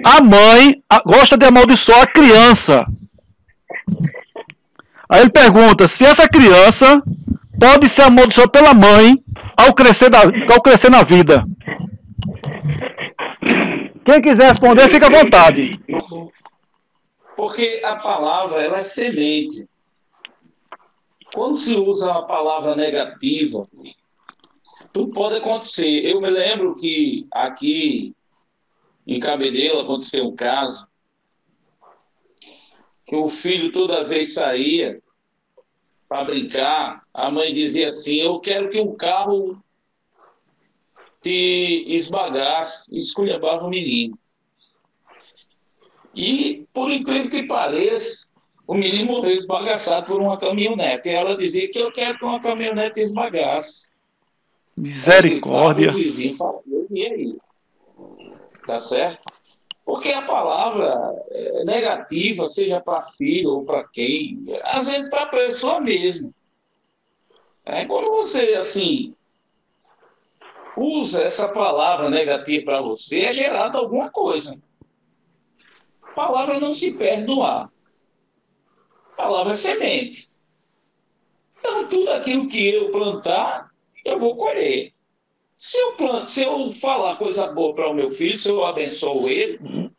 A mãe gosta de amaldiçoar a criança. Aí ele pergunta se essa criança pode ser amaldiçoada pela mãe ao crescer na vida. Quem quiser responder, fica à vontade. Porque a palavra, ela é semente. Quando se usa a palavra negativa, tudo pode acontecer. Eu me lembro que aqui em Cabedelo aconteceu um caso que o filho toda vez saía para brincar, a mãe dizia assim: eu quero que um carro te esbagasse, esculhambava o menino. E, por incrível que pareça, o menino morreu esbagaçado por uma caminhonete. E ela dizia que eu quero que uma caminhonete esbagasse. Misericórdia. O vizinho falou, e é isso. Tá certo? Porque a palavra negativa, seja para filho ou para quem, às vezes para a pessoa mesmo. Quando você, assim, usa essa palavra negativa para você, é gerado alguma coisa. A palavra não se perde no ar. A palavra é semente. Então, tudo aquilo que eu plantar, eu vou colher. Se eu falar coisa boa para o meu filho, se eu abençoo ele,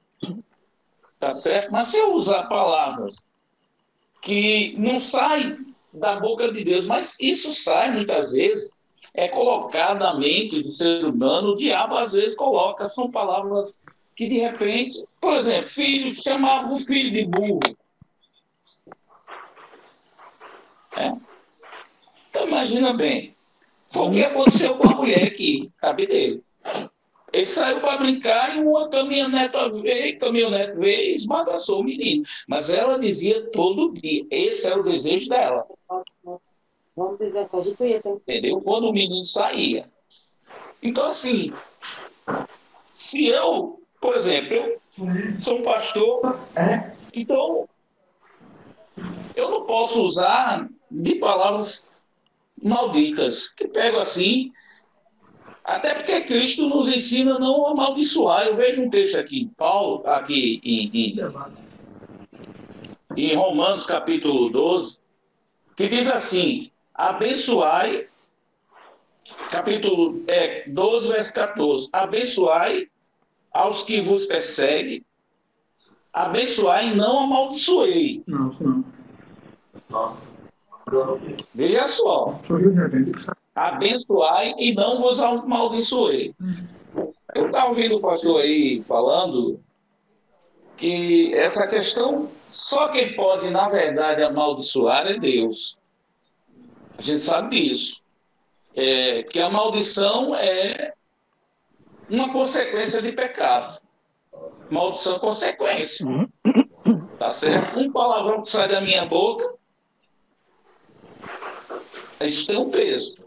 tá certo? Mas se eu usar palavras que não saem da boca de Deus, mas isso sai muitas vezes, é colocado na mente do ser humano, o diabo às vezes coloca, são palavras que de repente, por exemplo, filho, chamava o filho de burro. Então imagina bem, foi o que aconteceu com a mulher aqui, Cabedelo. Ele saiu para brincar e uma caminhonete veio e esbagaçou o menino. Mas ela dizia todo dia, esse era o desejo dela. Entendeu? Quando o menino saía. Então, assim, se eu, por exemplo, eu sou um pastor, então eu não posso usar de palavras malditas, que pego assim. Até porque Cristo nos ensina a não amaldiçoar. Eu vejo um texto aqui, Paulo, aqui em Romanos capítulo 12, que diz assim: abençoai, capítulo 12, verso 14, abençoai aos que vos perseguem, abençoai e não amaldiçoei. Não. Veja só. Abençoai e não vos amaldiçoei. Eu estava ouvindo o pastor aí falando que essa questão, só quem pode, na verdade, amaldiçoar é Deus. A gente sabe disso. Que a maldição é uma consequência de pecado. Maldição é consequência. Tá certo? Um palavrão que sai da minha boca, isso tem um peso.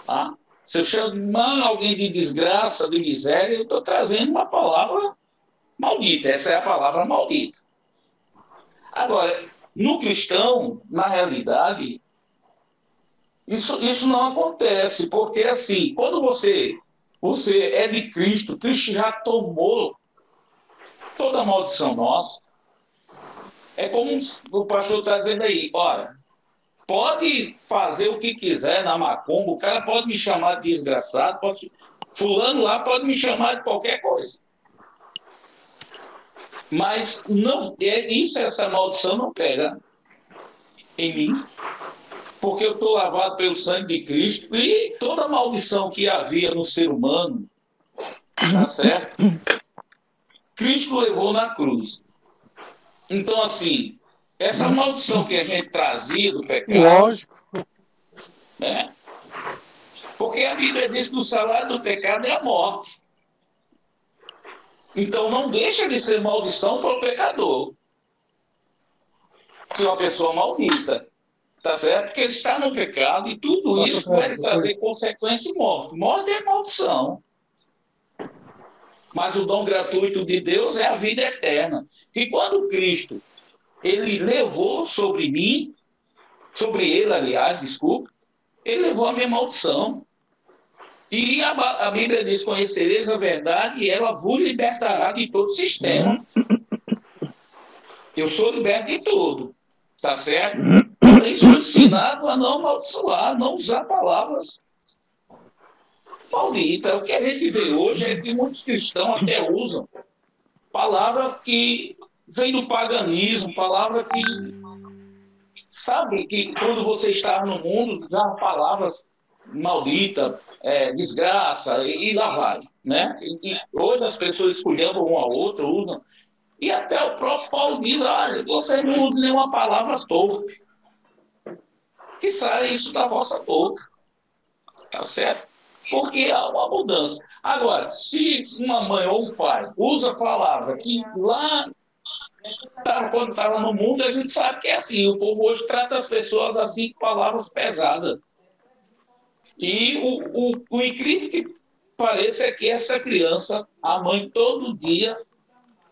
Tá? Se eu chamar alguém de desgraça, de miséria, eu estou trazendo uma palavra maldita. Essa é a palavra maldita. Agora, no cristão, na realidade, isso não acontece, porque assim, quando você é de Cristo, Cristo já tomou toda a maldição nossa. É como o pastor está dizendo aí, olha, pode fazer o que quiser na macumba, o cara pode me chamar de desgraçado, fulano lá pode me chamar de qualquer coisa. Mas não, essa maldição não pega em mim, porque eu estou lavado pelo sangue de Cristo e toda a maldição que havia no ser humano, tá certo? Cristo levou na cruz. Então, assim, essa maldição que a gente trazia do pecado... Lógico. Porque a Bíblia diz que o salário do pecado é a morte. Então, não deixa de ser maldição para o pecador. Se uma pessoa maldita, tá certo? Porque ele está no pecado e tudo isso vai trazer consequência e morte. Morte é maldição. Mas o dom gratuito de Deus é a vida eterna. E quando Cristo, ele levou sobre mim, sobre ele, aliás, desculpa, ele levou a minha maldição. E a Bíblia diz: conhecereis a verdade e ela vos libertará de todo sistema. Eu sou liberto de tudo, tá certo? Porém, sou ensinado a não amaldiçoar, não usar palavras malditas. O que a gente vê hoje é que muitos cristãos até usam palavra que vem do paganismo, palavra que, sabe, que quando você está no mundo, dá palavras maldita, desgraça, e lá vai, né? E hoje as pessoas escolhendo uma a outra, usam. E até o próprio Paulo diz: olha, você não use nenhuma palavra torpe, que saia isso da vossa boca, tá certo? Porque há uma mudança. Agora, se uma mãe ou um pai usa a palavra que lá quando estava no mundo, a gente sabe que é assim. O povo hoje trata as pessoas assim com palavras pesadas. E o incrível que pareça é que essa criança, a mãe todo dia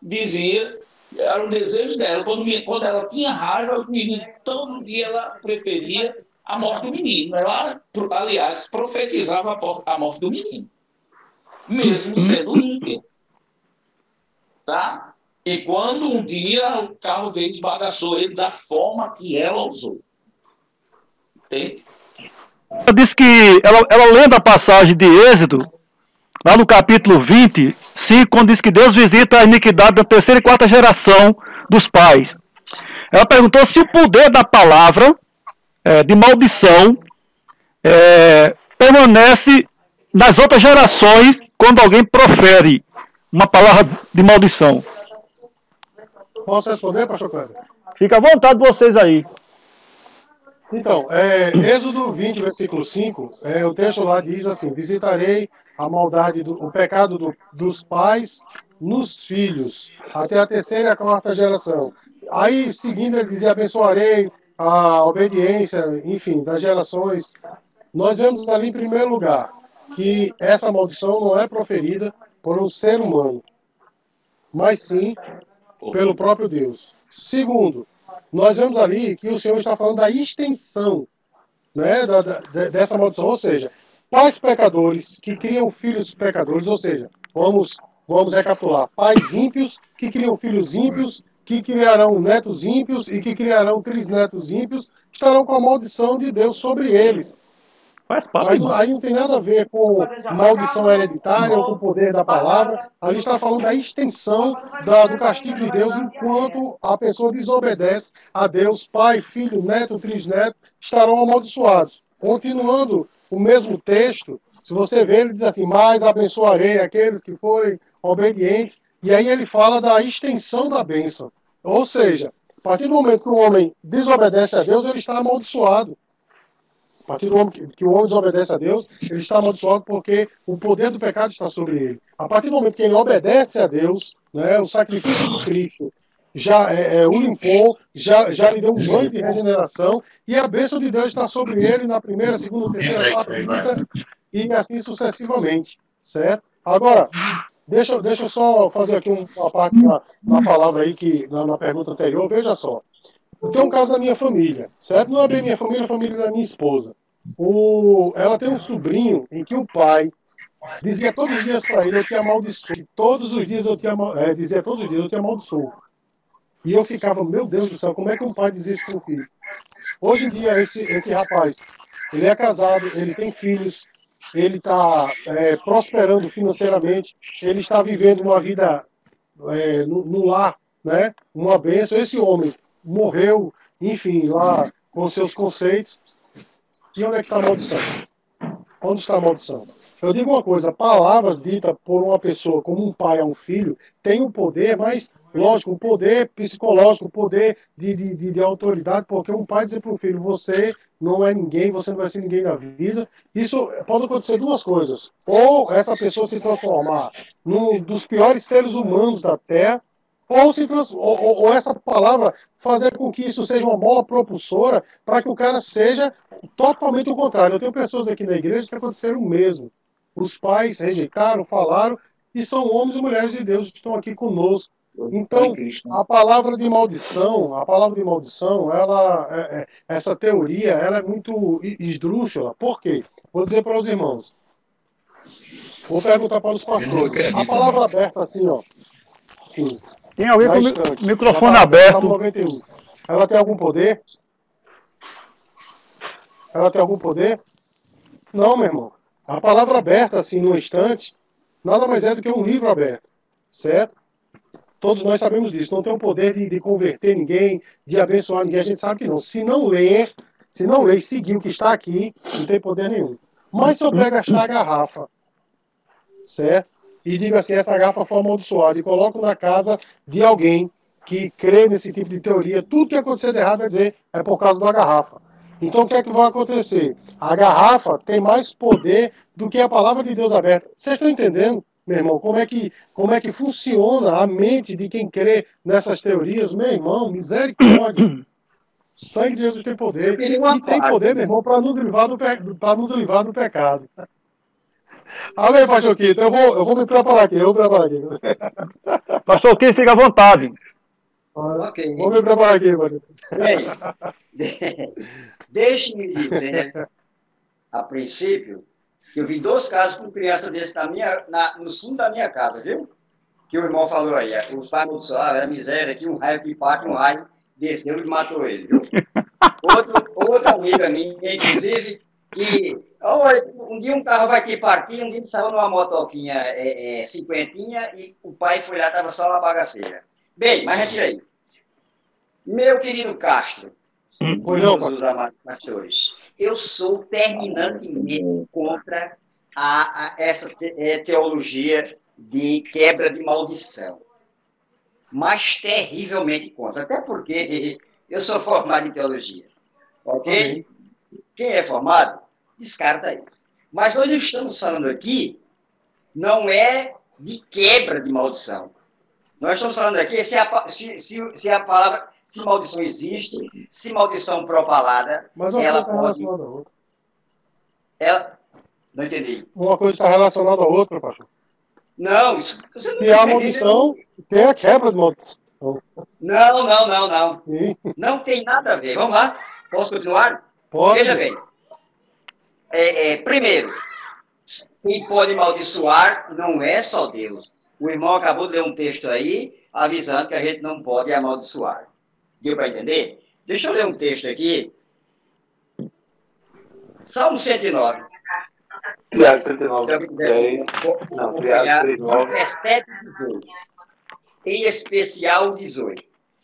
dizia, era o desejo dela. Quando ela tinha raiva, o menino, todo dia ela preferia a morte do menino. Ela, aliás, profetizava a morte do menino, mesmo sendo ímpia. Tá? E quando um dia o carro veio e esbagaçou ele da forma que ela usou. Entende? Ela disse que, ela lendo a passagem de Êxodo, lá no capítulo 25, quando diz que Deus visita a iniquidade da terceira e quarta geração dos pais. Ela perguntou se o poder da palavra de maldição permanece nas outras gerações quando alguém profere uma palavra de maldição. Posso responder, pastor Cleber? Fica à vontade de vocês aí. Então, Êxodo 20, versículo 5, o texto lá diz assim: visitarei a maldade, o pecado dos pais nos filhos, até a terceira e a quarta geração. Aí, seguindo, ele dizia: abençoarei a obediência, enfim, das gerações. Nós vemos ali, em primeiro lugar, que essa maldição não é proferida por um ser humano, mas sim pelo próprio Deus. Segundo, nós vemos ali que o Senhor está falando da extensão, né, dessa maldição, ou seja, pais pecadores que criam filhos pecadores, ou seja, vamos recapitular, pais ímpios que criam filhos ímpios, que criarão netos ímpios e que criarão trisnetos ímpios, estarão com a maldição de Deus sobre eles. Aí não tem nada a ver com maldição hereditária ou com o poder da palavra. Ali está falando da extensão do castigo de Deus enquanto a pessoa desobedece a Deus. Pai, filho, neto, trisneto estarão amaldiçoados. Continuando o mesmo texto, se você ver, ele diz assim: mas abençoarei aqueles que forem obedientes. E aí ele fala da extensão da bênção. Ou seja, a partir do momento que o homem desobedece a Deus, ele está amaldiçoado. A partir do momento que o homem desobedece a Deus, ele está amaldiçoado porque o poder do pecado está sobre ele. A partir do momento que ele obedece a Deus, né, o sacrifício de Cristo já o limpou, já lhe deu um banho de regeneração, e a bênção de Deus está sobre ele na primeira, segunda, terceira, quarta, quinta, e assim sucessivamente. Certo? Agora, deixa eu só fazer aqui uma parte na palavra aí, na pergunta anterior. Veja só. Tem um caso da minha família, certo? Não é bem minha família, é a família da minha esposa. Ela tem um sobrinho em que o pai dizia todos os dias para ele: eu te amaldiçoo. Todos os dias eu te dizia todos os dias: eu te amaldiçoo. E eu ficava: meu Deus do céu, como é que um pai diz isso com o filho? Hoje em dia, esse rapaz, ele é casado, ele tem filhos, ele está prosperando financeiramente, ele está vivendo uma vida no lar, né? Uma bênção. Esse homem morreu, enfim, lá com seus conceitos. E onde é que está a maldição? Onde está a maldição? Eu digo uma coisa: palavras ditas por uma pessoa como um pai a um filho tem um poder, mas, lógico, um poder psicológico, um poder de autoridade, porque um pai dizer para o filho: você não é ninguém, você não vai ser ninguém na vida. Isso pode acontecer duas coisas: ou essa pessoa se transformar num dos piores seres humanos da Terra, ou essa palavra fazer com que isso seja uma bola propulsora para que o cara seja totalmente o contrário. Eu tenho pessoas aqui na igreja que aconteceram o mesmo. Os pais rejeitaram, falaram, e são homens e mulheres de Deus que estão aqui conosco. Então, a palavra de maldição, essa teoria, ela é muito esdrúxula. Por quê? Vou dizer para os irmãos. Vou perguntar para os pastores. A palavra aberta assim, ó. Sim. Tem alguém com o microfone aberto. 91. Ela tem algum poder? Ela tem algum poder? Não, meu irmão. A palavra aberta, assim, no instante, nada mais é do que um livro aberto. Certo? Todos nós sabemos disso. Não tem o poder de converter ninguém, de abençoar ninguém. A gente sabe que não. Se não ler e seguir o que está aqui, não tem poder nenhum. Mas se eu pego esta garrafa, certo? E digo assim, essa garrafa foi amaldiçoada, e coloco na casa de alguém que crê nesse tipo de teoria, tudo que acontecer de errado vai dizer é por causa da garrafa. Então o que é que vai acontecer? A garrafa tem mais poder do que a palavra de Deus aberta. Vocês estão entendendo, meu irmão, como é que funciona a mente de quem crê nessas teorias? Meu irmão, misericórdia. O sangue de Jesus tem poder. E tem poder, meu irmão, para nos livrar do pecado. Amém, pastor Quito. Eu vou me preparar aqui. Pastor Quito, fica à vontade. Ok. Vou me preparar aqui, pastor. Bem, deixe-me dizer, a princípio, que eu vi 2 casos com criança desse no fundo da minha casa, viu? Que o irmão falou aí, os pais amaldiçoaram, era miséria, aqui um raio que parte, um raio desceu e matou ele, viu? Outra amiga minha, inclusive, que um dia um carro vai te partir, um dia ele saiu numa motoquinha cinquentinha e o pai foi lá, estava só uma bagaceira. Bem, mas retira aí. Meu querido Castro, dos amados pastores, eu sou terminantemente contra essa teologia de quebra de maldição. Mas terrivelmente contra, até porque eu sou formado em teologia. Ok? Quem é formado, descarta isso. Mas nós estamos falando aqui, não é de quebra de maldição. Nós estamos falando aqui se a palavra, se maldição existe, se maldição propalada, ela pode... Não entendi. Uma coisa está relacionada à outra, pastor. Não, isso você não tem a maldição, tem a quebra de maldição. Não. Não tem nada a ver. Vamos lá? Posso continuar? Pode. Veja bem. Primeiro, quem pode amaldiçoar não é só Deus. O irmão acabou de ler um texto aí, avisando que a gente não pode amaldiçoar. Deu para entender? Deixa eu ler um texto aqui. Salmo 109. Tiago 39, 10. Não, Tiago 39. 17 e 18. Em especial o 18.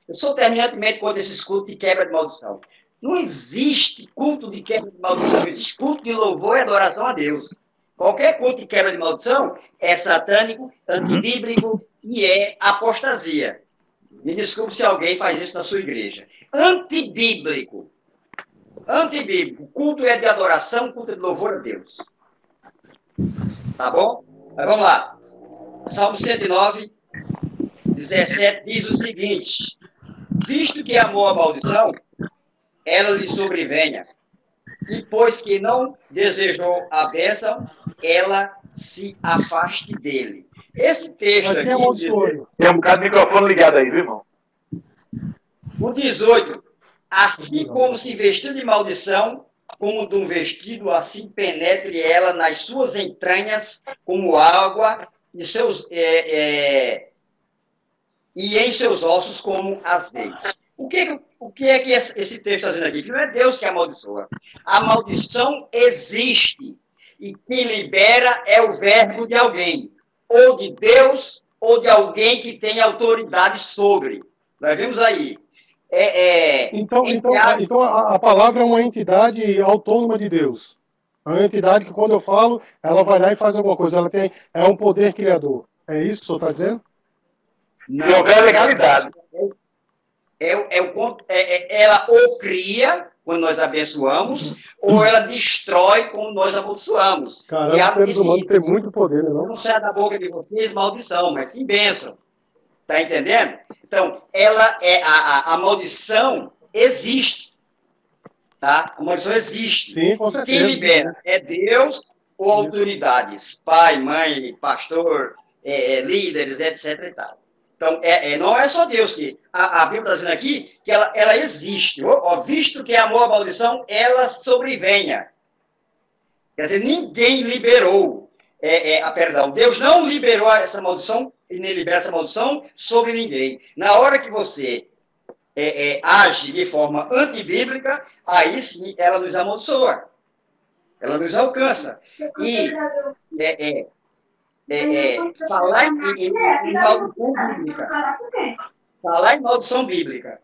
Eu sou terminantemente contra esses cultos de quebra de maldição. Não existe culto de quebra de maldição, existe culto de louvor e adoração a Deus. Qualquer culto de quebra de maldição é satânico, antibíblico e é apostasia. Me desculpe se alguém faz isso na sua igreja. Antibíblico. Antibíblico. Culto é de adoração, culto é de louvor a Deus. Tá bom? Mas vamos lá. Salmo 109, 17 diz o seguinte: visto que amou a maldição, ela lhe sobrevenha, e pois que não desejou a bênção, ela se afaste dele. Esse texto aqui... Tem um bocado de microfone ligado aí, viu, irmão? O 18. Assim como se vestiu de maldição, como de um vestido, assim penetre ela nas suas entranhas, como água, e em seus ossos, como azeite. O que é que esse texto está dizendo aqui? Que não é Deus que amaldiçoa. A maldição existe. E quem libera é o verbo de alguém. Ou de Deus, ou de alguém que tem autoridade sobre. Nós vemos aí. Então a palavra é uma entidade autônoma de Deus. É uma entidade que, quando eu falo, ela vai lá e faz alguma coisa. É um poder criador. É isso que o senhor está dizendo? Não, se houver legalidade. Ela ou cria, quando nós abençoamos, ou ela destrói quando nós amaldiçoamos. Caramba, o ser humano tem muito poder, não? Não sai da boca de vocês maldição, mas sim bênção. Está entendendo? Então, a maldição existe. Tá? A maldição existe. Sim, com certeza. Quem libera é Deus ou autoridades, pai, mãe, pastor, líderes, etc. E tal. Então, não é só Deus que... A Bíblia está dizendo aqui que ela existe. Visto que amou a maldição, ela sobrevenha. Quer dizer, ninguém liberou. perdão, Deus não liberou essa maldição e nem libera essa maldição sobre ninguém. Na hora que você age de forma antibíblica, aí sim ela nos amaldiçoa. Ela nos alcança. E falar em maldição bíblica, falar em maldição bíblica,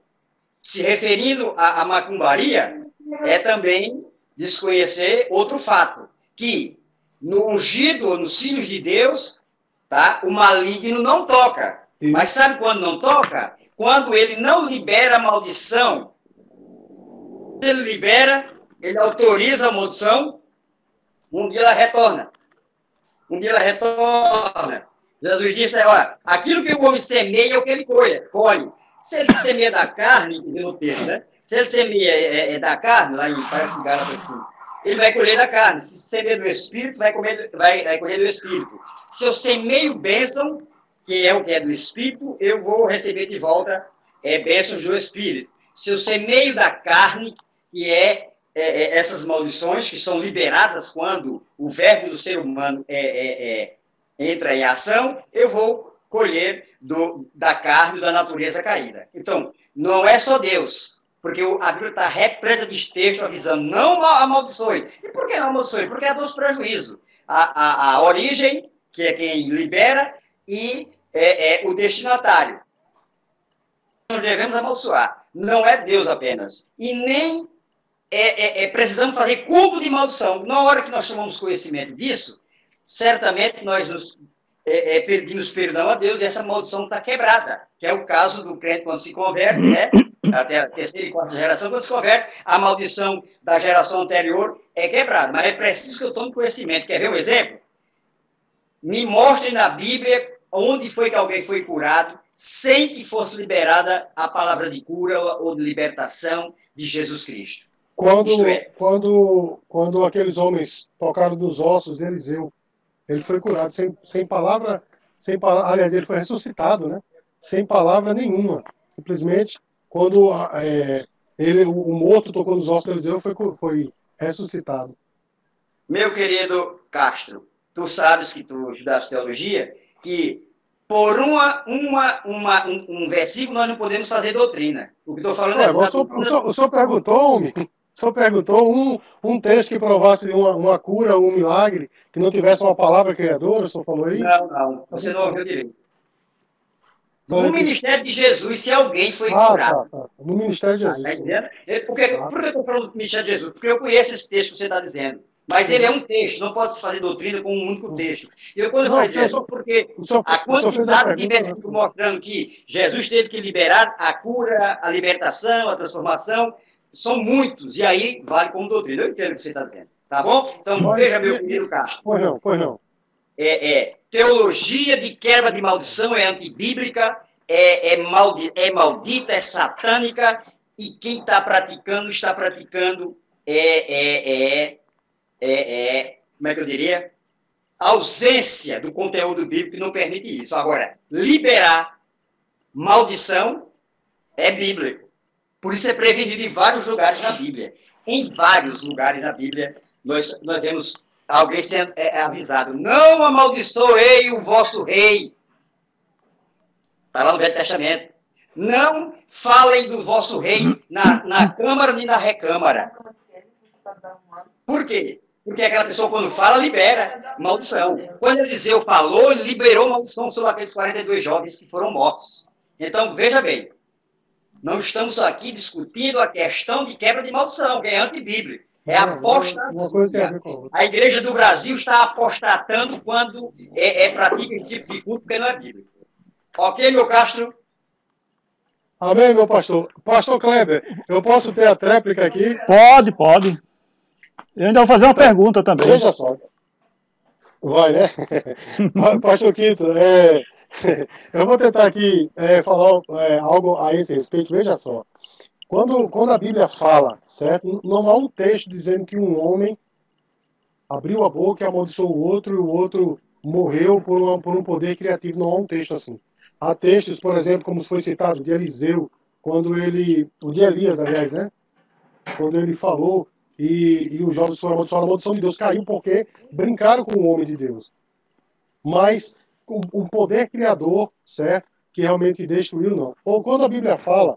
se referindo à macumbaria, é também desconhecer outro fato, que no ungido, nos filhos de Deus, tá, o maligno não toca. Mas sabe quando não toca? Quando ele não libera a maldição. Ele libera, ele autoriza a maldição, um dia ela retorna. Um dia ela retorna. Jesus disse, olha, aquilo que o homem semeia é o que ele colhe. Se ele semeia da carne, no texto, né? Se ele semeia da carne, lá em parece Gálatas assim, ele vai colher da carne. Se semeia do Espírito, vai colher do Espírito. Se eu semeio bênção, que é o que é do Espírito, eu vou receber de volta bênçãos do Espírito. Se eu semeio da carne, que essas maldições que são liberadas quando o verbo do ser humano entra em ação, eu vou colher da carne, da natureza caída. Então, não é só Deus, porque a Bíblia está repleta de textos avisando, não amaldiçoe. E por que não amaldiçoe? Porque é dos prejuízos. A origem, que é quem libera, e o destinatário. Nós devemos amaldiçoar. Não é Deus apenas. E nem precisamos fazer culto de maldição. Na hora que nós tomamos conhecimento disso, certamente nós pedimos perdão a Deus e essa maldição está quebrada. Que é o caso do crente quando se converte, né? Até a terceira e quarta geração, quando se converte, a maldição da geração anterior é quebrada. Mas é preciso que eu tome conhecimento. Quer ver um exemplo? Me mostrem na Bíblia onde foi que alguém foi curado sem que fosse liberada a palavra de cura ou de libertação de Jesus Cristo. Quando aqueles homens tocaram nos ossos de Eliseu, ele foi curado sem palavra, aliás, ele foi ressuscitado, né? Sem palavra nenhuma. Simplesmente, quando o morto tocou nos ossos de Eliseu, foi ressuscitado. Meu querido Castro, tu sabes que tu estudaste teologia, que por um versículo nós não podemos fazer doutrina. O que estou falando o senhor perguntou, homem? O senhor perguntou um texto que provasse uma cura, um milagre, que não tivesse uma palavra criadora, o senhor falou isso? Não, você não ouviu direito. No ministério de Jesus, se alguém foi curado. Tá. No ministério de Jesus. Tá entendendo? Por que eu estou falando do ministério de Jesus? Porque eu conheço esse texto que você está dizendo. Mas ele é um texto, não pode se fazer doutrina com um único texto. E quando eu falei de Jesus, porque a quantidade de versículos mostrando que Jesus teve que liberar a cura, a libertação, a transformação, são muitos, e aí vale como doutrina. Eu entendo o que você está dizendo, tá bom? Então, veja, meu querido Castro. Pois não. Teologia de quebra de maldição é antibíblica, maldita, é satânica, e quem está praticando como é que eu diria? Ausência do conteúdo bíblico que não permite isso. Agora, liberar maldição é bíblico. Por isso é prevenido em vários lugares na Bíblia. Em vários lugares na Bíblia, nós vemos alguém sendo avisado. Não amaldiçoei o vosso rei. Está lá no Velho Testamento. Não falem do vosso rei na Câmara nem na Recâmara. Por quê? Porque aquela pessoa, quando fala, libera maldição. Quando Eliseu falou, ele liberou maldição sobre aqueles 42 jovens que foram mortos. Então, veja bem, não estamos aqui discutindo a questão de quebra de maldição, que é antibíblico. É apostasia. A Igreja do Brasil está apostatando quando pratica esse tipo de culto, porque não é bíblico. Ok, meu Castro? Amém, meu pastor. Pastor Kleber, eu posso ter a tréplica aqui? Pode. Eu ainda vou fazer uma pergunta também. Veja só. Vai, né? Pastor Quinto, eu vou tentar aqui falar algo a esse respeito. Veja só. Quando a Bíblia fala, certo? Não há um texto dizendo que um homem abriu a boca e amaldiçoou o outro e o outro morreu por um poder criativo. Não há um texto assim. Há textos, por exemplo, como foi citado, de Eliseu, o de Elias, aliás, né? Quando ele falou e os jovens foram amaldiçoados, a maldição de Deus caiu porque brincaram com o homem de Deus. mas um poder criador, certo? Que realmente destruiu, não. Ou quando a Bíblia fala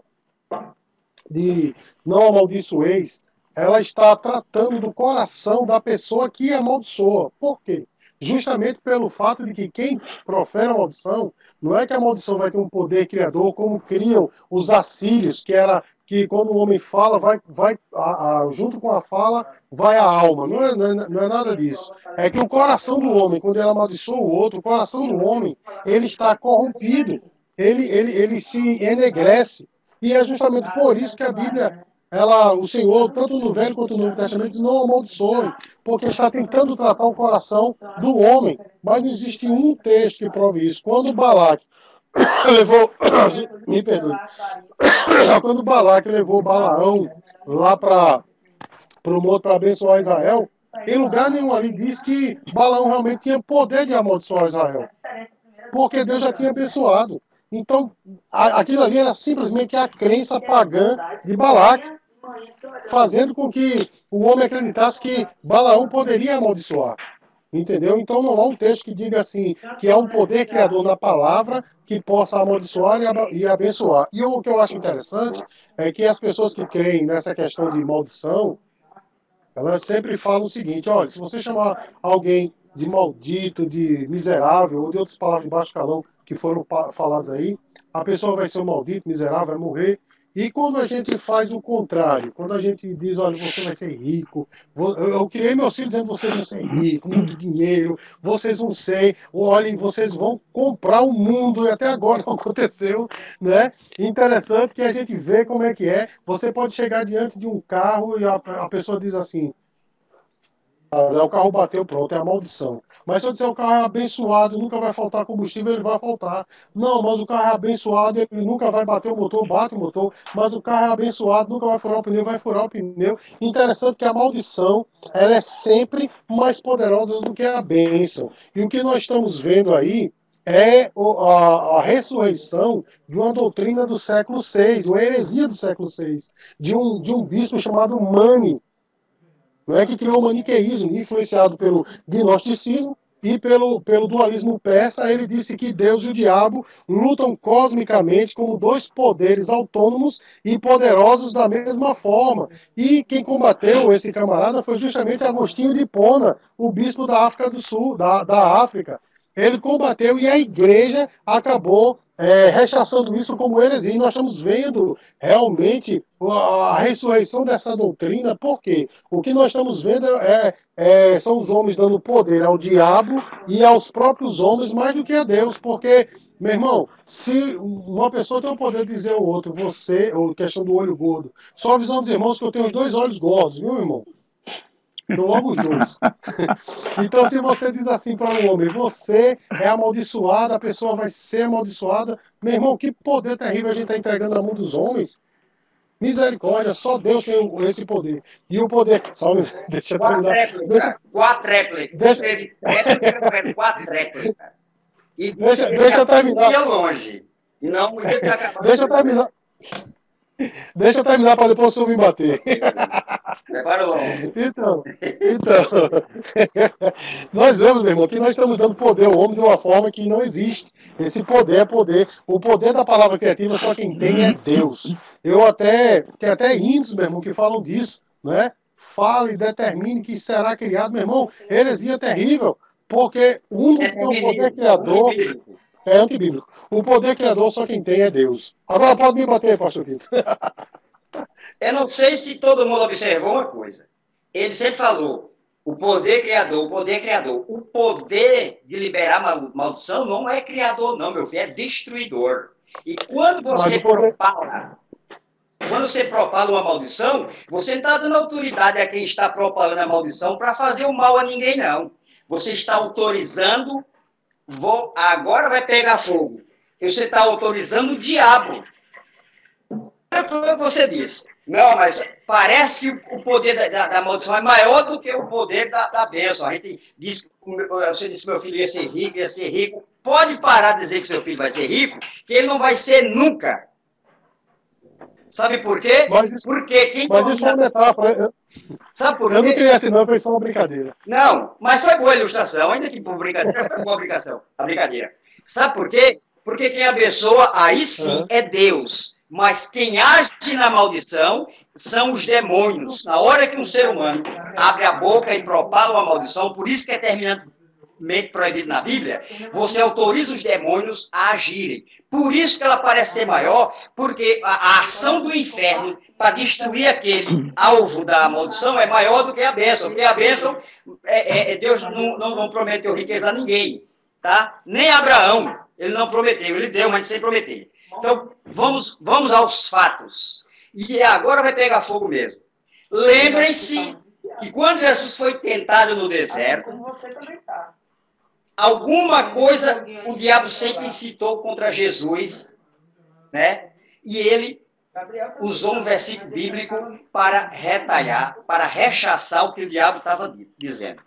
de não amaldiçoeis, ela está tratando do coração da pessoa que amaldiçoa. Por quê? Justamente pelo fato de que quem profere a maldição, não é que a maldição vai ter um poder criador, como criam os assírios, que quando o homem fala, junto com a fala, vai a alma. Não é nada disso. É que o coração do homem, quando ele amaldiçoa o outro, o coração do homem, ele está corrompido. Ele se enegrece. E é justamente por isso que a Bíblia, o Senhor, tanto no Velho quanto no Novo Testamento, diz não amaldiçoe, porque está tentando tratar o coração do homem. Mas não existe um texto que prove isso. Quando Balaque levou, me perdoe, quando Balaque levou Balaão lá para o monte para abençoar Israel, em lugar nenhum ali diz que Balaão realmente tinha poder de amaldiçoar Israel, porque Deus já tinha abençoado. Então, aquilo ali era simplesmente a crença pagã de Balaque, fazendo com que o homem acreditasse que Balaão poderia amaldiçoar. Entendeu? Então não há um texto que diga assim, que há um poder criador na palavra que possa amaldiçoar e abençoar. E o que eu acho interessante é que as pessoas que creem nessa questão de maldição, elas sempre falam o seguinte: olha, se você chamar alguém de maldito, de miserável, ou de outras palavras de baixo calão que foram faladas aí, a pessoa vai ser um maldito, miserável, vai morrer. E quando a gente faz o contrário, quando a gente diz, olha, você vai ser rico, eu criei meus filhos dizendo, vocês vão ser ricos, muito dinheiro, vocês vão ser, olhem, vocês vão comprar o mundo, e até agora não aconteceu, né? Interessante que a gente vê como é que é. Você pode chegar diante de um carro e a pessoa diz assim, o carro bateu, pronto, é a maldição. Mas se eu disser o carro é abençoado, nunca vai faltar combustível, ele vai faltar. Não, mas o carro é abençoado, ele nunca vai bater o motor, bate o motor. Mas o carro é abençoado, nunca vai furar o pneu, vai furar o pneu. Interessante que a maldição, ela é sempre mais poderosa do que a bênção. E o que nós estamos vendo aí é a ressurreição de uma doutrina do século VI, uma heresia do século VI, de um bispo chamado Mani, não é, que criou o maniqueísmo, influenciado pelo gnosticismo e pelo dualismo persa. Ele disse que Deus e o diabo lutam cosmicamente como dois poderes autônomos e poderosos da mesma forma. E quem combateu esse camarada foi justamente Agostinho de Hipona, o bispo da África do Sul, da África. Ele combateu e a igreja acabou rechaçando isso como heresia. E nós estamos vendo realmente a ressurreição dessa doutrina. Por quê? O que nós estamos vendo são os homens dando poder ao diabo e aos próprios homens mais do que a Deus. Porque, meu irmão, se uma pessoa tem o poder de dizer ao outro, ou questão do olho gordo, só avisando os irmãos que eu tenho 2 olhos gordos, viu, irmão? Então, logo os 2. Então, se você diz assim para um homem, você é amaldiçoado, a pessoa vai ser amaldiçoada, meu irmão, que poder terrível a gente está entregando na mão dos homens. Misericórdia, só Deus tem esse poder. E o poder... Só, deixa eu terminar. Quadréplica. Teve tréplica, quadréplica. E deixa eu terminar. Ia longe. E não podia se acabar. Deixa eu terminar. Deixa eu terminar para depois o senhor me bater. Prepara logo. Então, nós vemos, meu irmão, que nós estamos dando poder ao homem de uma forma que não existe. Esse poder é poder. O poder da palavra criativa só quem tem é Deus. Tem até índios, meu irmão, que falam disso, né? Fala e determine que será criado, meu irmão. Heresia terrível, porque o único que tem o poder criador é antibíblico. O poder criador só quem tem é Deus. Agora pode me bater, pastor Quinto. Eu não sei se todo mundo observou uma coisa. Ele sempre falou, o poder criador, o poder criador. O poder de liberar maldição não é criador, não, meu filho, é destruidor. E quando você propala uma maldição, você não está dando autoridade a quem está propalando a maldição para fazer o mal a ninguém, não. Você está autorizando, agora vai pegar fogo. Você está autorizando o diabo. Foi o que você disse. Não, mas parece que o poder da maldição é maior do que o poder da bênção. A gente diz, você disse que meu filho ia ser rico. Pode parar de dizer que seu filho vai ser rico, que ele não vai ser nunca. Sabe por quê? Porque quem Mas isso é uma metáfora. Sabe por quê? Eu não criei assim, não, foi só uma brincadeira. Não, mas foi boa a ilustração, ainda que por brincadeira, foi boa a brincadeira. Sabe por quê? Porque quem abençoa, aí sim, é Deus. Mas quem age na maldição são os demônios. Na hora que um ser humano abre a boca e propala uma maldição, por isso que é terminantemente proibido na Bíblia, você autoriza os demônios a agirem. Por isso que ela parece ser maior, porque a ação do inferno para destruir aquele alvo da maldição é maior do que a bênção. Porque a bênção, Deus não prometeu riqueza a ninguém, tá? Nem a Abraão, ele não prometeu, ele deu, mas sem prometer. Então, vamos aos fatos. E agora vai pegar fogo mesmo. Lembrem-se que quando Jesus foi tentado no deserto, alguma coisa o diabo sempre incitou contra Jesus, né? E ele usou um versículo bíblico para retalhar, para rechaçar o que o diabo estava dizendo.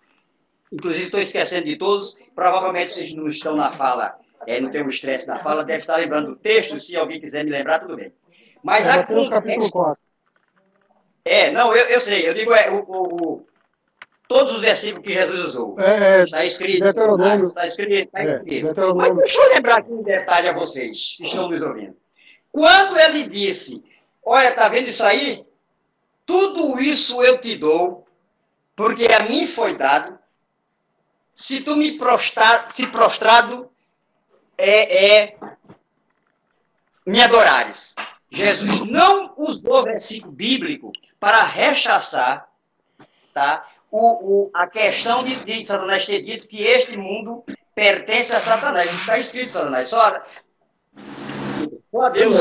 Inclusive, estou esquecendo de todos, provavelmente vocês não estão na fala, não tem um estresse na fala, deve estar lembrando do texto, se alguém quiser me lembrar, tudo bem. Mas acontece... eu sei, eu digo todos os versículos que Jesus usou. Está escrito. Está escrito. Mas deixa eu lembrar aqui um detalhe a vocês que estão nos ouvindo. Quando ele disse, olha, está vendo isso aí? Tudo isso eu te dou, porque a mim foi dado, se tu me prostrado me adorares. Jesus não usou versículo bíblico para rechaçar, tá, a questão de Satanás ter dito que este mundo pertence a Satanás. Isso está escrito, Satanás. Só Deus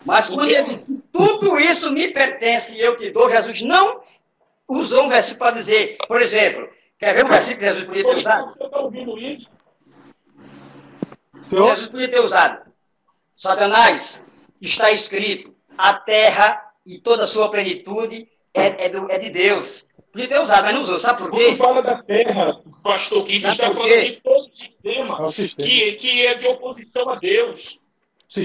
Mas quando ele disse, tudo isso me pertence e eu te dou, Jesus não usou um versículo para dizer, por exemplo, quer ver um versículo que Jesus podia ter usado? Jesus podia ter usado. Satanás, está escrito, a terra e toda a sua plenitude é de Deus. Podia ter usado, mas não usou. Sabe por quê? Quando fala da terra, pastor Quinto está falando de todo o sistema que é de oposição a Deus.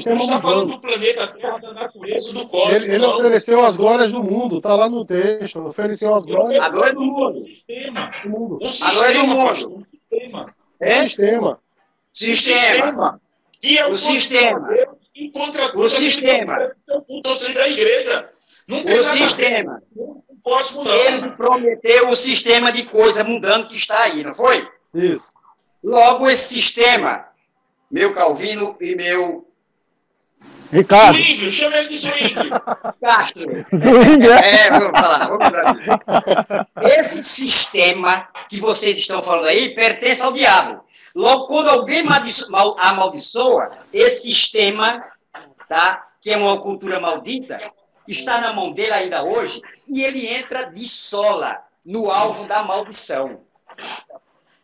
Não está falando do planeta Terra, da natureza, do cosmos. Ele ofereceu as glórias do mundo, está lá no texto. Ofereceu as glórias. A glória do mundo. A glória do mundo. Sistema. Sistema. Que é o sistema. O sistema. Ou seja, a igreja. Não tem o sistema. Cosmo, não. Ele prometeu o sistema de coisa mundano que está aí, não foi? Isso. Logo, esse sistema, meu Calvino e meu... Ricardo. Zwingli, chama ele de Zwingli. Castro. Vamos falar, vamos lembrar disso. Esse sistema que vocês estão falando aí pertence ao diabo. Logo, quando alguém amaldiçoa, esse sistema, tá, que é uma cultura maldita, está na mão dele ainda hoje, e ele entra de sola no alvo da maldição.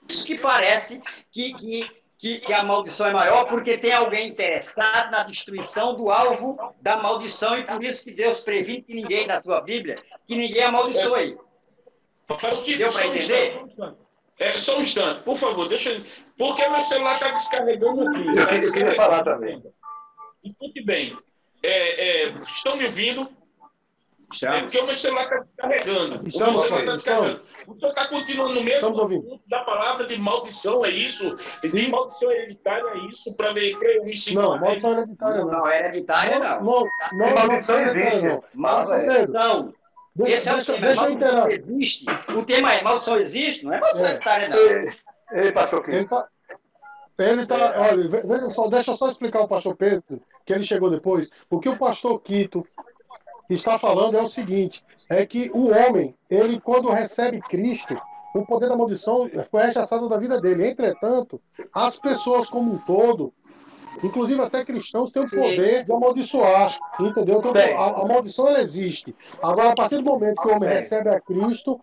Isso que parece que a maldição é maior, porque tem alguém interessado na destruição do alvo da maldição, e por isso que Deus previne que ninguém, na tua Bíblia, que ninguém amaldiçoe. Deu para entender? Só um instante, por favor, deixa eu... Porque meu celular está descarregando aqui. Eu queria falar também. Escute bem. Estão me ouvindo? Porque o meu celular está descarregando. O senhor está continuando no mesmo ponto da palavra de maldição, é isso? De maldição hereditária, é isso? Para eu me seguir. Não, maldição hereditária não. Não, hereditária não. Não, maldição existe. Maldição. Esse é o tema. Maldição existe. O tema é maldição existe, não é maldição hereditária não. Ele passou aqui. Olha, veja só, deixa eu só explicar ao pastor Pedro, que ele chegou depois. O que o pastor Quito está falando é o seguinte, é que o homem, ele quando recebe Cristo, o poder da maldição foi rechaçado da vida dele. Entretanto, as pessoas como um todo, inclusive até cristãos, têm o poder de amaldiçoar, entendeu? Então, a maldição, ela existe. Agora, a partir do momento que o homem recebe a Cristo,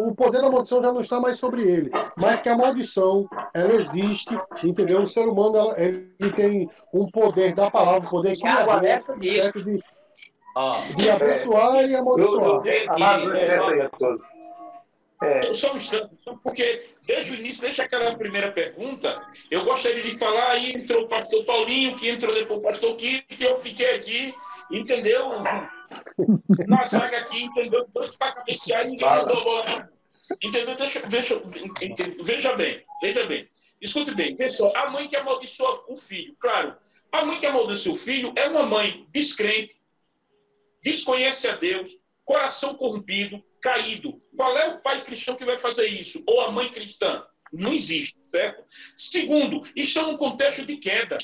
o poder da maldição já não está mais sobre ele, mas que a maldição, ela existe, entendeu? O ser humano, ele tem um poder da palavra, um poder de abençoar e amaldiçoar. Só um instante, porque desde o início, desde aquela primeira pergunta, eu gostaria de falar, aí entrou o pastor Paulinho, que entrou depois o pastor Kito, e eu fiquei aqui, entendeu? Na zaga aqui, entendeu? Tanto para cabecear e ninguém mandou a bola. Entendeu? Veja bem. Escute bem, vê só, a mãe que amaldiçoa o filho, claro, a mãe que amaldiçoa o filho é uma mãe descrente, desconhece a Deus, coração corrompido, caído. Qual é o pai cristão que vai fazer isso? Ou a mãe cristã? Não existe, certo? Segundo, estão num contexto de queda.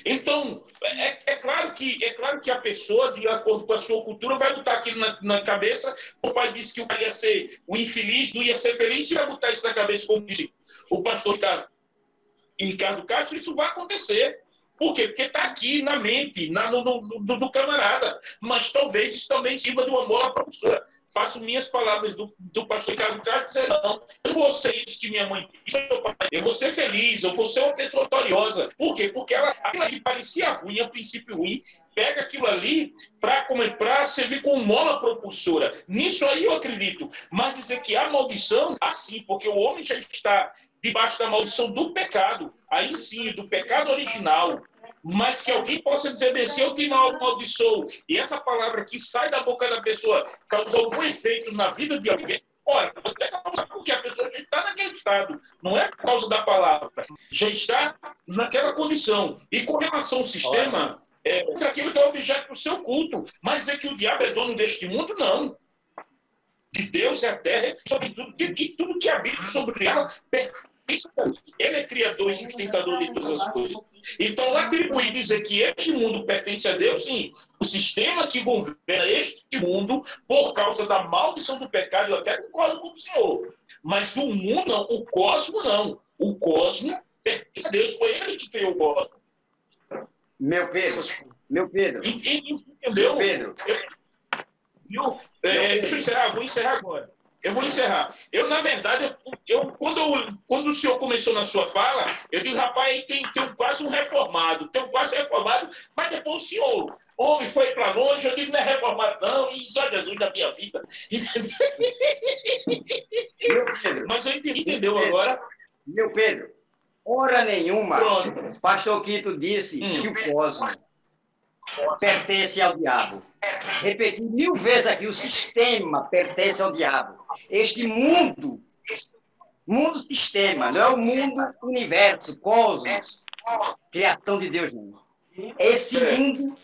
Então, é claro que a pessoa, de acordo com a sua cultura, vai botar aquilo na cabeça. O pai disse que o pai ia ser o infeliz, não ia ser feliz, e vai botar isso na cabeça, como disse o pastor Ricardo Castro, isso vai acontecer. Por quê? Porque está aqui na mente, do camarada. Mas talvez isso também sirva do amor à professora. Faço minhas palavras do pastor Ricardo Castro dizer, não, eu não vou ser isso que minha mãe disse, eu vou ser feliz, eu vou ser uma pessoa vitoriosa. Por quê? Porque aquilo que parecia ruim, a princípio ruim, pega aquilo ali para servir como mola propulsora. Nisso aí eu acredito. Mas dizer que há maldição, assim, porque o homem já está debaixo da maldição do pecado, aí sim, do pecado original, mas que alguém possa dizer bem, se eu te amaldiçoo, e essa palavra que sai da boca da pessoa causou algum efeito na vida de alguém, olha, até causar porque a pessoa já está naquele estado, não é por causa da palavra, já está naquela condição. E com relação ao sistema, contra aquilo que é objeto do seu culto, mas é que o diabo é dono deste mundo, não. De Deus é a terra, sobre tudo, e tudo que habita sobre ela, ele é criador e sustentador de todas as coisas. Então, atribuir e dizer que este mundo pertence a Deus, sim. O sistema que governa este mundo, por causa da maldição do pecado, eu até concordo com o senhor. Mas o mundo não, o cosmo não. O cosmo pertence a Deus, foi ele que criou o cosmo. Meu Pedro. Entendeu? Deixa eu encerrar, vou encerrar agora. Eu vou encerrar. Eu, na verdade, quando o senhor começou na sua fala, eu digo, rapaz, tem quase um reformado, mas depois o senhor, homem, foi para longe, eu digo, não é reformado não, e só Jesus da minha vida. Mas eu entendeu agora? Meu Pedro, hora nenhuma, Pronto. pastor Quito disse que o cosmo pertence ao diabo. Repeti 1000 vezes aqui, o sistema pertence ao diabo. Este mundo sistema, não é o mundo universo, cosmos, criação de Deus, não. Esse mundo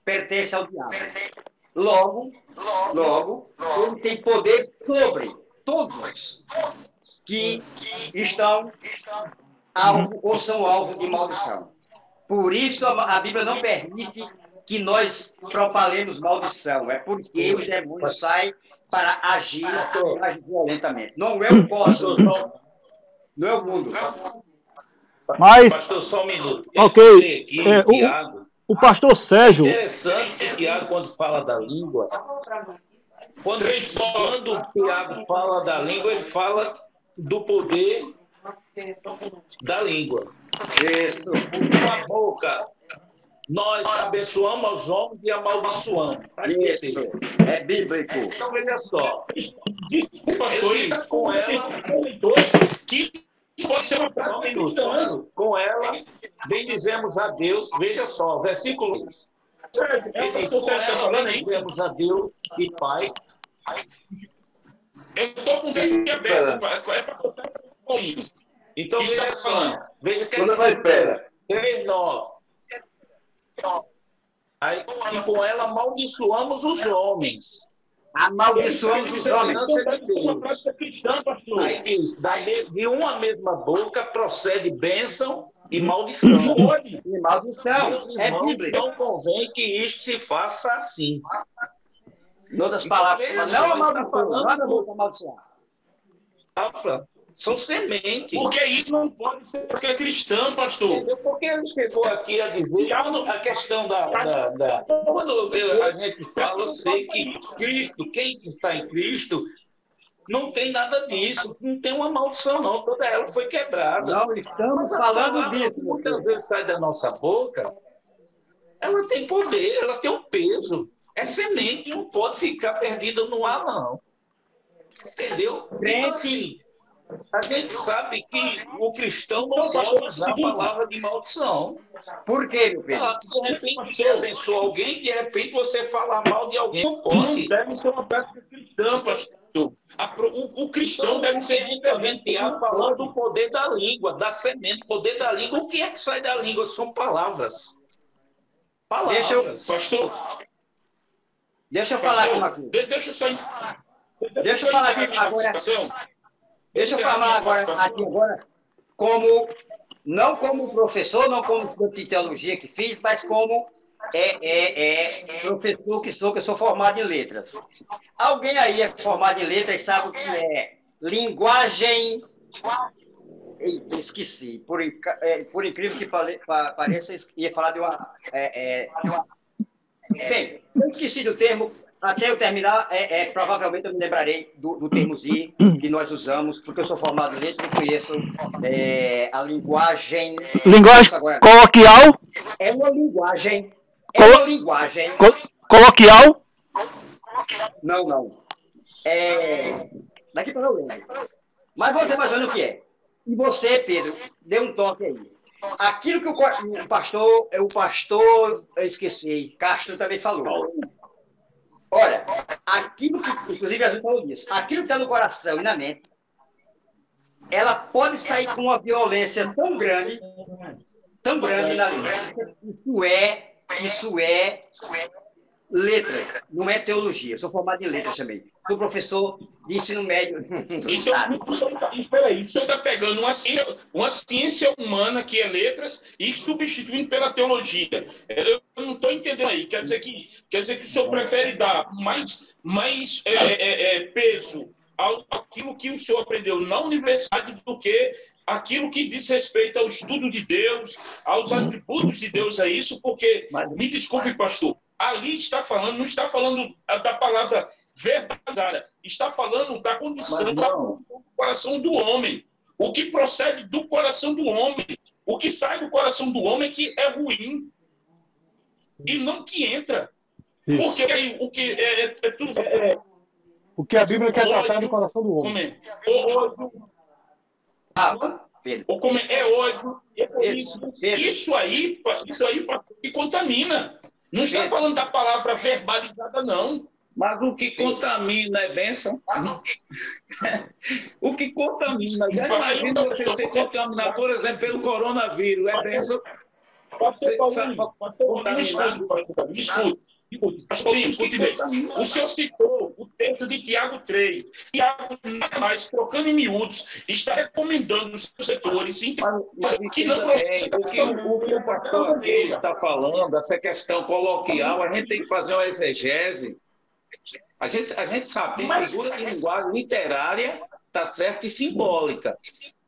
pertence ao diabo. Logo, ele tem poder sobre todos que estão alvo ou são alvo de maldição. Por isso a Bíblia não permite que nós propalemos maldição. É porque os demônios saem para agir violentamente. Não é o cosmos, não é o mundo. Mas, Pastor, só um minuto. ok, Tiago, o pastor Sérgio... interessante que o Tiago, quando fala da língua, quando o Tiago fala da língua, ele fala do poder da língua. Isso. Com a boca, nós abençoamos aos homens e amaldiçoamos. Isso. É bíblico. Então, veja só. Desculpa, senhor, com ela, que pode ser uma prática. Com ela, bendizemos a Deus. Veja só, versículo 1. Ele diz, com ela, bendizemos a Deus e Pai. Eu estou com o texto aberto. É para botar com isso. Então, veja falando. Veja que Quando vai espera. 3:9. Aí, e com ela amaldiçoamos os homens. Amaldiçoamos os homens. Uma prática cristã, pastor. Aí diz, de uma mesma boca procede bênção e maldição. E maldição. Meus É irmãos, bíblico. não convém que isto se faça assim. Em outras palavras, veja, não ele amaldiçoa, tá não é boca amaldiçoar. São sementes. Porque isso não pode ser porque é cristão, pastor. Porque ele chegou aqui a dizer a questão quando a gente fala, eu sei que Cristo, quem está em Cristo, não tem nada disso, não tem uma maldição, não. Toda ela foi quebrada. Não estamos falando disso. Muitas vezes sai da nossa boca, ela tem poder, ela tem um peso. É semente, não pode ficar perdida no ar, não. Entendeu? Então, Crente. assim, a gente sabe que o cristão não pode usar a palavra de maldição. Por quê, meu Pedro? De repente você abençoa alguém, de repente você fala mal de alguém. Não Não pode. deve ser uma prática cristã, pastor. O cristão deve ser Interventear falando do poder da língua, da semente, poder da língua. O que é que sai da língua? São palavras. Palavras. Pastor, Deixa eu falar aqui uma coisa. deixa eu só. Deixa eu falar aqui agora. Deixa eu falar agora, não como professor, não como estudante de teologia que fiz, mas como professor que eu sou formado em letras. Alguém aí é formado em letras e sabe o que é linguagem... Eita, esqueci. Por incrível que pareça, eu ia falar de uma... Bem, eu esqueci do termo. Até eu terminar, provavelmente eu me lembrarei do termozinho que nós usamos, porque eu sou formado em letras e conheço a linguagem... Linguagem coloquial? É uma linguagem... Coloquial? Não. Daqui para eu lembro. Mas vou ter mais ou menos o que é. E você, Pedro, dê um toque aí. Aquilo que o pastor, eu esqueci, Castro também falou. Olha, aquilo que, inclusive a gente falou disso, aquilo que está no coração e na mente, ela pode sair com uma violência tão grande na língua. Isso é letra, não é teologia. Eu sou formado em letras também. Sou professor de ensino médio. Espera aí, o senhor está pegando uma ciência humana que é letras e substituindo pela teologia. Eu não estou entendendo aí. Quer dizer que o senhor prefere dar mais peso àquilo que o senhor aprendeu na universidade do que aquilo que diz respeito ao estudo de Deus, aos atributos de Deus, é isso? Porque, me desculpe, pastor, ali não está falando da palavra verbalizada, está falando da condição do coração do homem. O que procede do coração do homem, o que sai do coração do homem que é ruim, e não que entra. Isso. Porque o que tudo... O que a Bíblia quer tratar do coração do homem. É ódio, é por isso aí que contamina. Não está falando da palavra verbalizada, não. Mas o que contamina é bênção. O que contamina. Imagina você ser contaminado, por exemplo, pelo coronavírus. É bênção. Você contaminado. Pastorinho, escute bem. O senhor citou o texto de Tiago 3. Tiago, nada mais, trocando em miúdos, está recomendando os setores que não o que o pastor aqui está falando, essa questão coloquial, a gente tem que fazer uma exegese. A gente sabe, tem figura de linguagem literária, tá certo, e simbólica.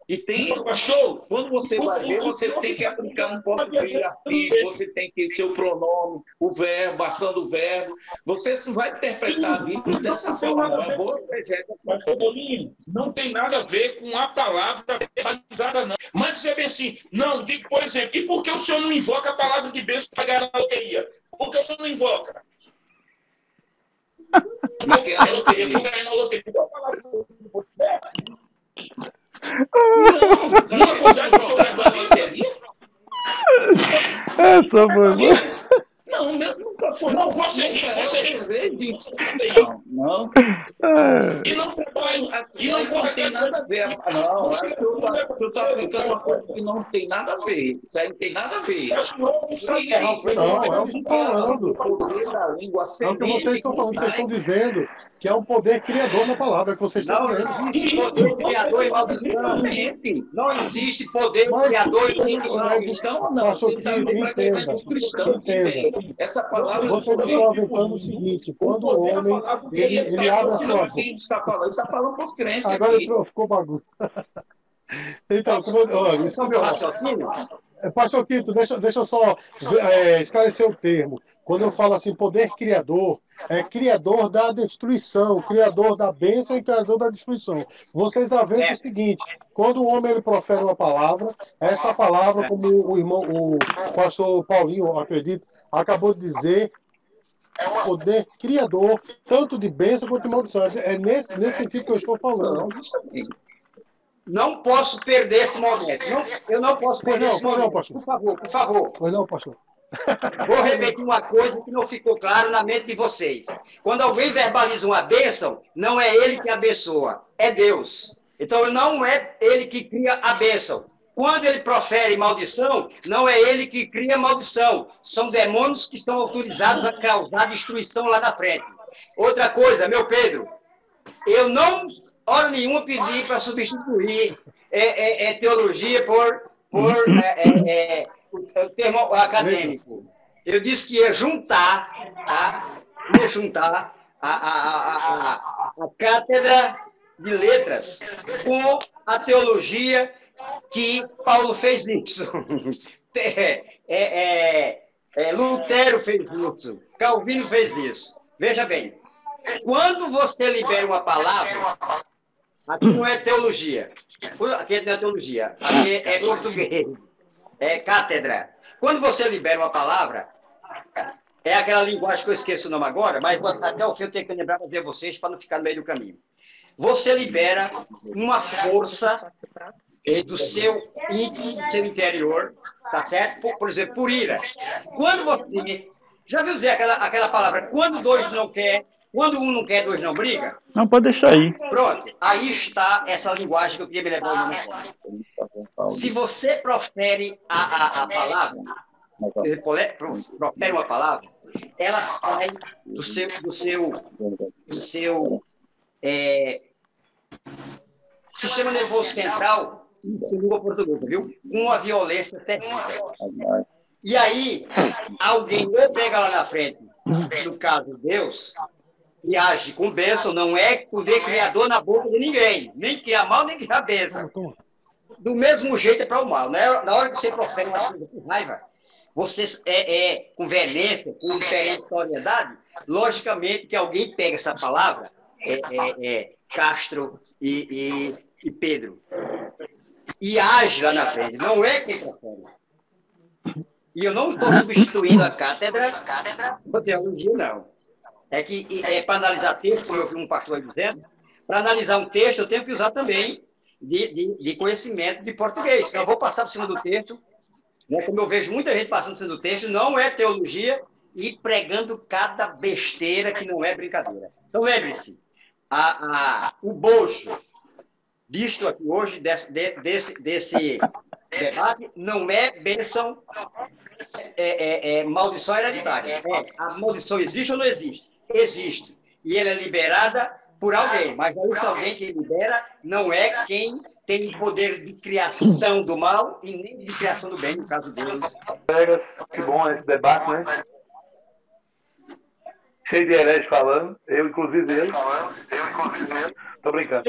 E tem, pastor, quando você vai ver, você tem que aplicar um português artigo, você tem que ter o pronome, o verbo, a ação do verbo. Você vai interpretar a Bíblia dessa forma. É boa exegese. Pastor Bolinho, não tem nada a ver com a palavra verbalizada, não. Mas dizer bem assim, não, digo, por exemplo, e por que o senhor não invoca a palavra de bênção para ganhar na loteria? Por que o senhor não invoca? Porque a loteria, vou ganhar na loteria. Qual a palavra Essa foi boa. Não, nunca foi. Não, você ri. Não. E não tem nada a ver. Não, você está aplicando uma coisa que não tem nada a ver. Isso aí não tem nada a ver. É o que eu estou falando. É o que vocês estão falando, vocês estão dizendo que é um poder criador na palavra que vocês estão dizendo. Não existe poder criador e maldição. Não existe poder criador e maldição. Não, entenda. Essa palavra... Vocês estão aventando o seguinte, quando o homem, ele abre a sua boca. Está falando para os crentes. Agora ficou bagunça. Então, Pastor Quito, deixa eu só esclarecer o termo. Quando eu falo assim, poder criador, é criador da destruição, criador da bênção e criador da destruição. Vocês aventam o seguinte, quando o homem ele profere uma palavra, essa palavra, como o pastor Paulinho, eu acredito, acabou de dizer, poder criador, tanto de bênção quanto de maldição. É nesse sentido que eu estou falando. Não posso perder esse momento. Eu não posso perder esse momento. Pastor. Por favor. Pois não, pastor. Vou repetir uma coisa que não ficou claro na mente de vocês. Quando alguém verbaliza uma bênção, não é ele que abençoa, é Deus. Então não é ele que cria a bênção. Quando ele profere maldição, não é ele que cria maldição. São demônios que estão autorizados a causar destruição lá na frente. Outra coisa, meu Pedro, eu não, hora nenhuma, pedi para substituir teologia por o termo acadêmico. Eu disse que ia juntar, tá? Ia juntar a cátedra de letras com a teologia que Paulo fez isso. Lutero fez isso. Calvino fez isso. Veja bem, quando você libera uma palavra, aqui não é teologia. Aqui não é teologia. Aqui é português. É cátedra. Quando você libera uma palavra, é aquela linguagem que eu esqueço o nome agora, mas até o fim eu tenho que lembrar para ver vocês, para não ficar no meio do caminho. Você libera uma força do seu íntimo, do seu interior, tá certo? Por exemplo, por ira. Quando você... Já viu dizer aquela palavra, quando dois não quer, quando um não quer, dois não briga? Não, pode deixar aí. Pronto, aí está essa linguagem que eu queria me lembrar o nome agora. Se você profere a palavra, você profere uma palavra, ela sai do seu sistema nervoso central, em língua portuguesa, viu? Com uma violência terrível. E aí, alguém ou pega lá na frente, no caso Deus, e age com bênção, não é poder criador na boca de ninguém, nem criar mal, nem criar bênção. Do mesmo jeito é para o mal. Na hora que você profere uma coisa com raiva, você com veemência, com imperatoriedade, logicamente que alguém pega essa palavra, Castro e Pedro, e age lá na frente. Não é quem profere. E eu não estou substituindo a cátedra da teologia, não. É que para analisar texto, como eu vi um pastor dizendo, para analisar um texto eu tenho que usar também de conhecimento de português. Senão eu vou passar por cima do texto, né, como eu vejo muita gente passando por cima do texto, não é teologia e pregando cada besteira que não é brincadeira. Então lembre-se, o bojo disto aqui hoje, desse debate, não é bênção, maldição hereditária. A maldição existe ou não existe? Existe. E ela é liberada por alguém. Mas esse alguém que libera não é quem tem o poder de criação do mal e nem de criação do bem, no caso deles. Colegas, que bom esse debate, né? Cheio de herege falando, eu inclusive ele. Tô brincando.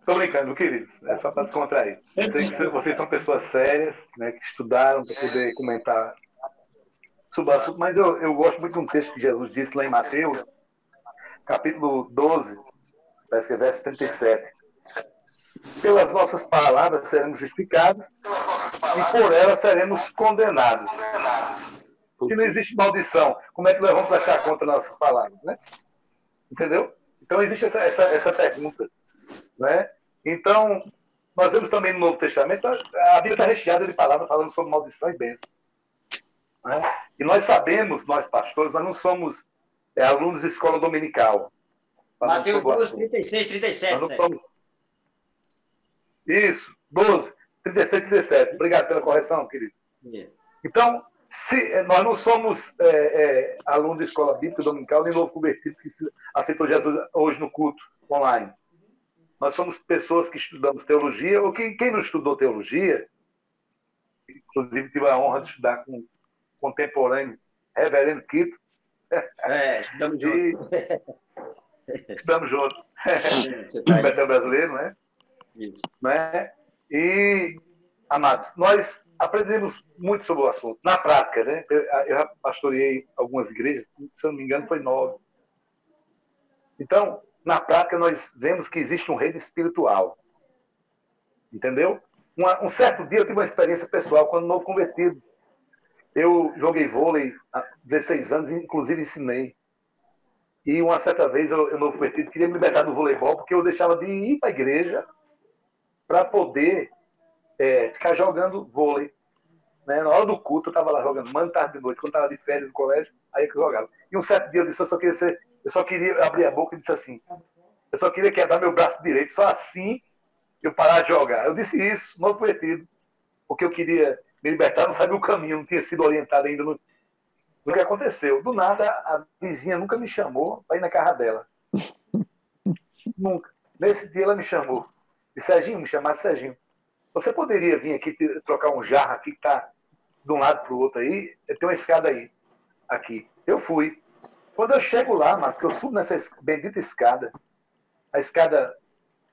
Tô brincando, queridos. É só para se contrair. Sei que vocês são pessoas sérias, né, que estudaram para poder comentar sobre o assunto, mas eu gosto muito de um texto que Jesus disse lá em Mateus, capítulo 12, verso 37. Pelas nossas palavras seremos justificados e por elas seremos condenados. Se não existe maldição, como é que nós vamos prestar conta das nossas palavras, né? Entendeu? Então existe essa pergunta, né? Então, nós vemos também no Novo Testamento, a Bíblia está recheada de palavras falando sobre maldição e bênção, né? E nós sabemos, nós pastores, nós não somos alunos de escola dominical. Mateus 12, 36, 37. Nós não somos... Isso, 12, 36, 37. Obrigado pela correção, querido. Então, nós não somos alunos de escola bíblica dominical, nem novo convertido que aceitou Jesus hoje no culto online. Nós somos pessoas que estudamos teologia, ou quem não estudou teologia, inclusive tive a honra de estudar com o contemporâneo Reverendo Quito. Estudamos juntos. Estudamos juntos. No brasileiro, né? Isso. Né? E, amados, nós aprendemos muito sobre o assunto, na prática, né? Eu já pastoreei algumas igrejas, se eu não me engano, foi 9. Então, na prática, nós vemos que existe um reino espiritual. Entendeu? Um certo dia eu tive uma experiência pessoal quando novo convertido. Eu joguei vôlei há 16 anos, inclusive ensinei. E uma certa vez eu não fui, queria me libertar do voleibol, porque eu deixava de ir para a igreja para poder ficar jogando vôlei. Né? Na hora do culto, eu estava lá jogando, manhã, tarde de noite, quando estava de férias no colégio, aí que eu jogava. E um certo dia eu disse, eu só queria abrir a boca e disse assim, eu só queria quebrar meu braço direito, só assim eu parar de jogar. Eu disse isso, não fui retido, porque eu queria me libertar, não sabia o caminho, não tinha sido orientado ainda no que aconteceu. Do nada, a vizinha nunca me chamou para ir na casa dela. Nunca. Nesse dia ela me chamou. E Serginho, me chamar de Serginho. Você poderia vir aqui trocar um jarro aqui que está de um lado para o outro aí? Tem uma escada aí, aqui. Eu fui. Quando eu chego lá, mas que eu subo nessa bendita escada, a escada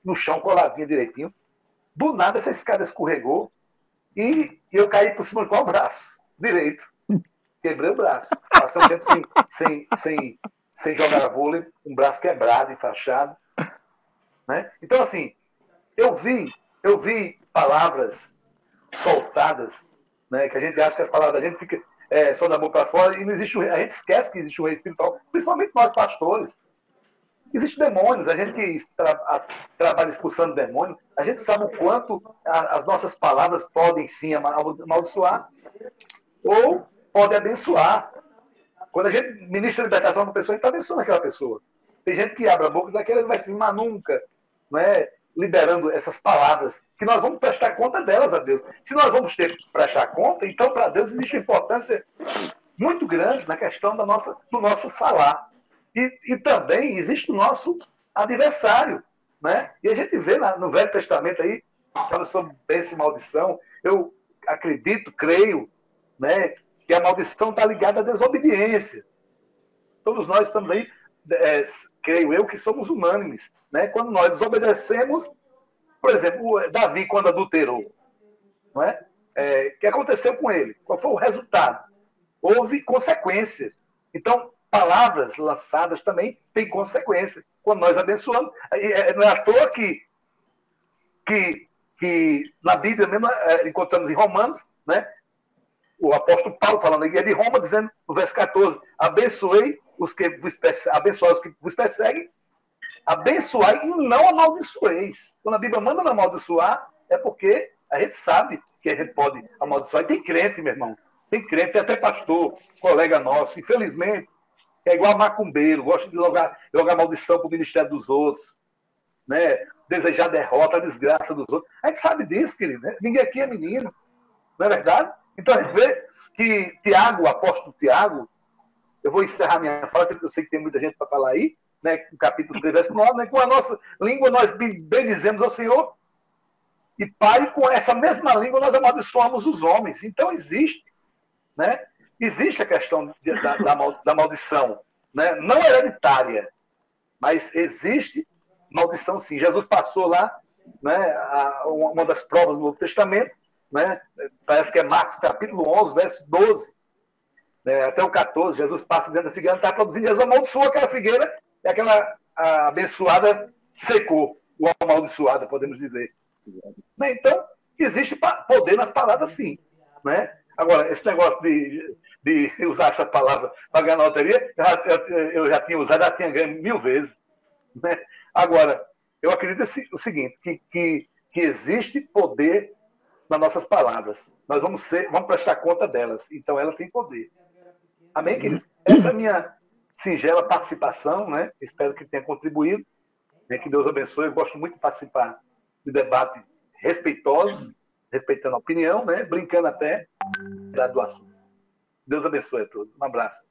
no chão, coladinha direitinho, do nada essa escada escorregou e eu caí por cima do qual braço? Direito. Quebrei o braço. Passei um tempo sem jogar vôlei, um braço quebrado, enfaixado. Né? Então, assim, eu vi palavras soltadas, né, que a gente acha que as palavras da gente ficam só da boca para fora, e não existe a gente esquece que existe um rei espiritual, principalmente nós pastores. Existem demônios, a gente que trabalha expulsando demônios, a gente sabe o quanto as nossas palavras podem sim amaldiçoar ou podem abençoar. Quando a gente ministra a libertação de uma pessoa, a gente está abençoando aquela pessoa. Tem gente que abre a boca daquela não vai se firmar nunca, não é? Liberando essas palavras, que nós vamos prestar conta delas a Deus. Se nós vamos ter que prestar conta, então para Deus existe uma importância muito grande na questão do nosso falar. E também existe o nosso adversário. Né? E a gente vê no Velho Testamento aí, fala sobre bênção e maldição. Eu acredito, creio, né, que a maldição está ligada à desobediência. Todos nós estamos aí, creio eu, que somos unânimes. Né? Quando nós desobedecemos, por exemplo, Davi, quando adulterou, não é? O que aconteceu com ele? Qual foi o resultado? Houve consequências. Então, palavras lançadas também têm consequências. Quando nós abençoamos, não é à toa que na Bíblia mesmo, encontramos em Romanos, né? O apóstolo Paulo falando aqui, é de Roma, dizendo no verso 14, abençoai os que vos perseguem, abençoai e não amaldiçoeis. Quando a Bíblia manda não amaldiçoar, é porque a gente sabe que a gente pode amaldiçoar. E tem crente, meu irmão. Tem crente, tem até pastor, colega nosso, infelizmente, que é igual macumbeiro, gosta de jogar maldição para o ministério dos outros, né? Desejar derrota, a desgraça dos outros. A gente sabe disso, querido. Né? Ninguém aqui é menino. Não é verdade? Então a gente vê que Tiago, o apóstolo Tiago, eu vou encerrar minha fala, porque eu sei que tem muita gente para falar aí, né, no capítulo 3, verso 9, né, com a nossa língua nós bendizemos ao Senhor, e Pai, com essa mesma língua nós amaldiçoamos os homens. Então existe, né, existe a questão da maldição, né, não hereditária, mas existe maldição sim. Jesus passou lá, né, uma das provas do Novo Testamento, né, parece que é Marcos capítulo 11, verso 12, né, até o 14, Jesus passa dentro da figueira, está produzindo, Jesus amaldiçoou aquela figueira, e aquela abençoada secou, ou amaldiçoada, podemos dizer. Né? Então, existe poder nas palavras, sim. Né? Agora, esse negócio de usar essa palavra para ganhar na loteria, eu já tinha usado, já tinha ganho 1000 vezes. Né? Agora, eu acredito o seguinte, que existe poder nas nossas palavras. Nós vamos prestar conta delas. Então, ela tem poder. Amém, queridos? Essa é a minha singela participação, né? Espero que tenha contribuído. Né? Que Deus abençoe. Eu gosto muito de participar de debate respeitoso, respeitando a opinião, né? Brincando até do assunto. Deus abençoe a todos. Um abraço.